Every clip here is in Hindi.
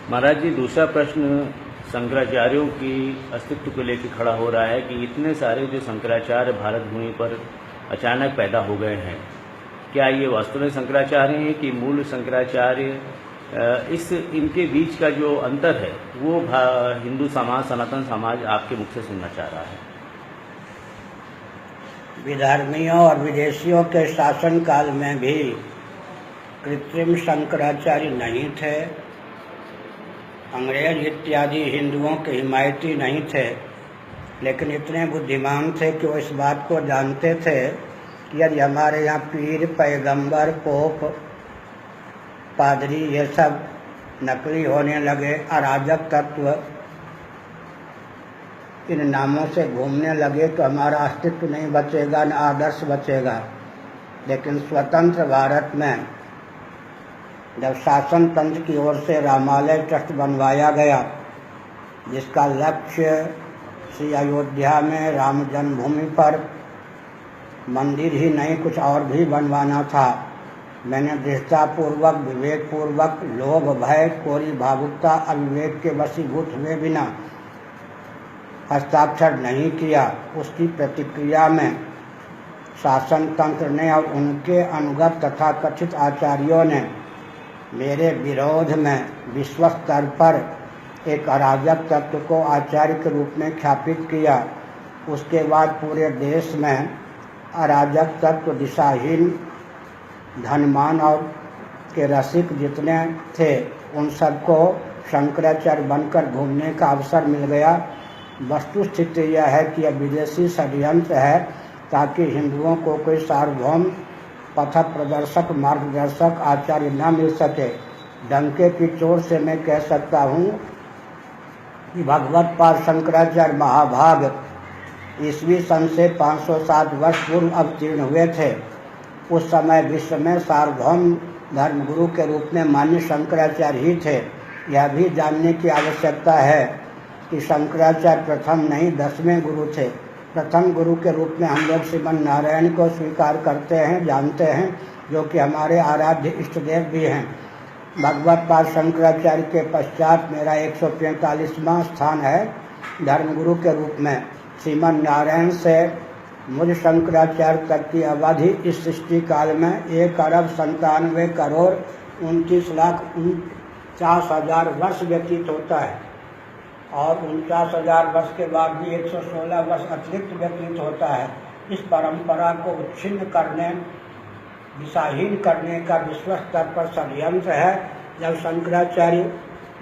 महाराज जी, दूसरा प्रश्न शंकराचार्यों की अस्तित्व को लेकर खड़ा हो रहा है कि इतने सारे जो शंकराचार्य भारत भूमि पर अचानक पैदा हो गए हैं, क्या ये वास्तव में शंकराचार्य हैं कि मूल शंकराचार्य? इस इनके बीच का जो अंतर है वो हिंदू समाज, सनातन समाज आपके मुख से सुनना चाह रहा है। विधर्मियों और विदेशियों के शासन काल में भी कृत्रिम शंकराचार्य नहीं थे। अंग्रेज इत्यादि हिंदुओं के हिमायती नहीं थे, लेकिन इतने बुद्धिमान थे कि वो इस बात को जानते थे कि यदि हमारे यहाँ पीर, पैगंबर, पोप, पादरी ये सब नकली होने लगे, अराजक तत्व इन नामों से घूमने लगे, तो हमारा अस्तित्व नहीं बचेगा, न आदर्श बचेगा। लेकिन स्वतंत्र भारत में जब शासन तंत्र की ओर से रामालय ट्रस्ट बनवाया गया, जिसका लक्ष्य श्री अयोध्या में राम जन्मभूमि पर मंदिर ही नहीं कुछ और भी बनवाना था, मैंने दृढ़तापूर्वक, विवेकपूर्वक, लोभ, भय, कोरी भावुकता, अविवेक के वशीभूत हुए बिना हस्ताक्षर नहीं किया। उसकी प्रतिक्रिया में शासन तंत्र ने और उनके अनुगत तथा कथित आचार्यों ने मेरे विरोध में विश्व स्तर पर एक अराजक तत्व को आचार्य के रूप में ख्यापित किया। उसके बाद पूरे देश में अराजक तत्व, दिशाहीन, धनवान और के रसिक जितने थे, उन सबको शंकराचार्य बनकर घूमने का अवसर मिल गया। वस्तुस्थिति यह है कि यह विदेशी षड्यंत्र है ताकि हिंदुओं को कोई सार्वभौम पथ प्रदर्शक, मार्गदर्शक आचार्य न मिल सके। डंके की चोट से मैं कह सकता हूँ कि भगवत पाद शंकराचार्य महाभाग ईस्वी सन से 507 वर्ष पूर्व अवतीर्ण हुए थे। उस समय विश्व में सार्वभौम धर्मगुरु के रूप में मान्य शंकराचार्य ही थे। यह भी जानने की आवश्यकता है कि शंकराचार्य प्रथम नहीं 10वें गुरु थे। प्रथम गुरु के रूप में हम लोग श्रीमन नारायण को स्वीकार करते हैं, जानते हैं, जो कि हमारे आराध्य इष्टदेव भी हैं। भगवत पाद शंकराचार्य के पश्चात मेरा 145वां स्थान है धर्मगुरु के रूप में। श्रीमन नारायण से मुझ शंकराचार्य तक की अवधि इस सृष्टि काल में 1,97,29,49,000 वर्ष व्यतीत होता है, और 49,000 वर्ष के बाद भी 116 वर्ष अतिरिक्त व्यतीत होता है। इस परंपरा को उच्छिन्न करने, दिशाहीन करने का विश्व स्तर पर षड्यंत्र है। जब शंकराचार्य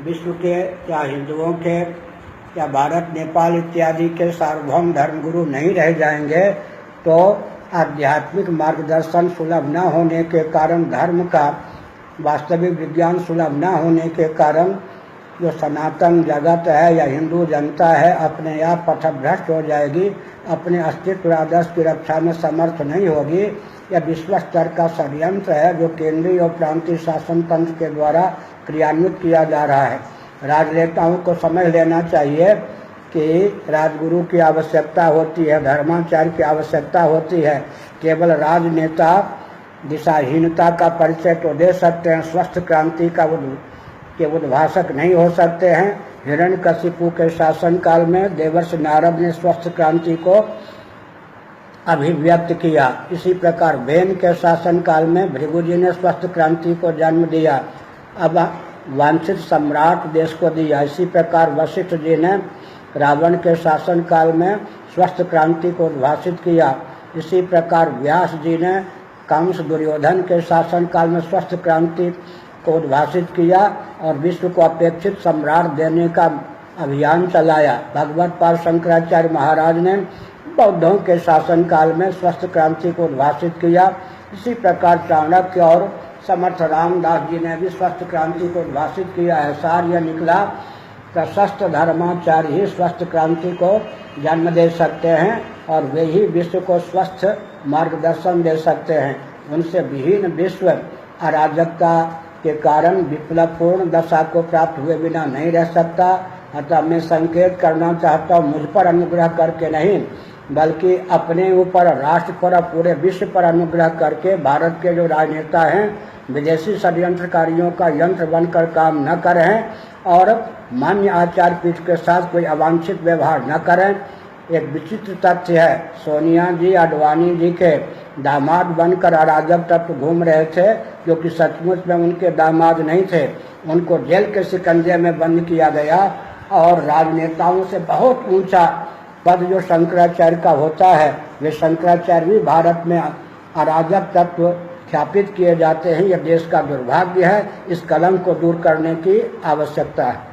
विश्व के या हिंदुओं के या भारत, नेपाल इत्यादि के सार्वभौम धर्मगुरु नहीं रह जाएंगे, तो आध्यात्मिक मार्गदर्शन सुलभ न होने के कारण, धर्म का वास्तविक विज्ञान सुलभ न होने के कारण जो सनातन जगत है या हिंदू जनता है, अपने आप पथभ्रष्ट हो जाएगी, अपने अस्तित्व आदर्श की रक्षा में समर्थ नहीं होगी। यह विश्व स्तर का षड्यंत्र है जो केंद्रीय और प्रांतीय शासन तंत्र के द्वारा क्रियान्वित किया जा रहा है। राजनेताओं को समझ लेना चाहिए कि राजगुरु की आवश्यकता होती है, धर्माचार्य की आवश्यकता होती है। केवल राजनेता दिशाहीनता का परिचय तो दे सकते हैं, स्वस्थ क्रांति के उद्भाषक नहीं हो सकते हैं। हिरण्यकशिपु के शासन काल में देवर्षि नारद ने स्वस्थ क्रांति को अभिव्यक्त किया। इसी प्रकार वेन के शासन काल में भृगु जी ने स्वस्थ क्रांति को जन्म दिया, अब वांछित सम्राट देश को दिया। इसी प्रकार वशिष्ठ जी ने रावण के शासन काल में स्वस्थ क्रांति को उद्भाषित किया। इसी प्रकार व्यास जी ने कंस, दुर्योधन के शासन काल में स्वस्थ क्रांति को उद्भाषित किया और विश्व को अपेक्षित सम्राट देने का अभियान चलाया। भगवत पाद शंकराचार्य महाराज ने बौद्धों के शासन काल में स्वस्थ क्रांति को उद्भाषित किया। इसी प्रकार चाणक्य और समर्थ रामदास जी ने भी स्वस्थ क्रांति को उद्भाषित किया है। सार यह निकला प्रशस्त धर्माचार्य ही स्वस्थ क्रांति को जन्म दे सकते हैं और वे ही विश्व को स्वस्थ मार्गदर्शन दे सकते हैं। उनसे विहीन विश्व अराजकता के कारण विप्लवपूर्ण दशा को प्राप्त हुए बिना नहीं रह सकता। अतः मैं संकेत करना चाहता हूँ, मुझ पर अनुग्रह करके नहीं, बल्कि अपने ऊपर, राष्ट्र पर और पूरे विश्व पर अनुग्रह करके भारत के जो राजनेता हैं विदेशी षड्यंत्रकारियों का यंत्र बनकर काम न करें और मान्य आचार्य पीठ के साथ कोई अवांछित व्यवहार न करें। एक विचित्र तथ्य है, सोनिया जी आडवाणी जी के दामाद बनकर अराजक तत्व घूम रहे थे, जो कि सचमुच में उनके दामाद नहीं थे। उनको जेल के शिकंजे में बंद किया गया और राजनेताओं से बहुत ऊंचा पद जो शंकराचार्य का होता है, वे शंकराचार्य भी भारत में अराजक तत्व ख्यापित किए जाते हैं। यह देश का दुर्भाग्य है। इस कलंक को दूर करने की आवश्यकता है।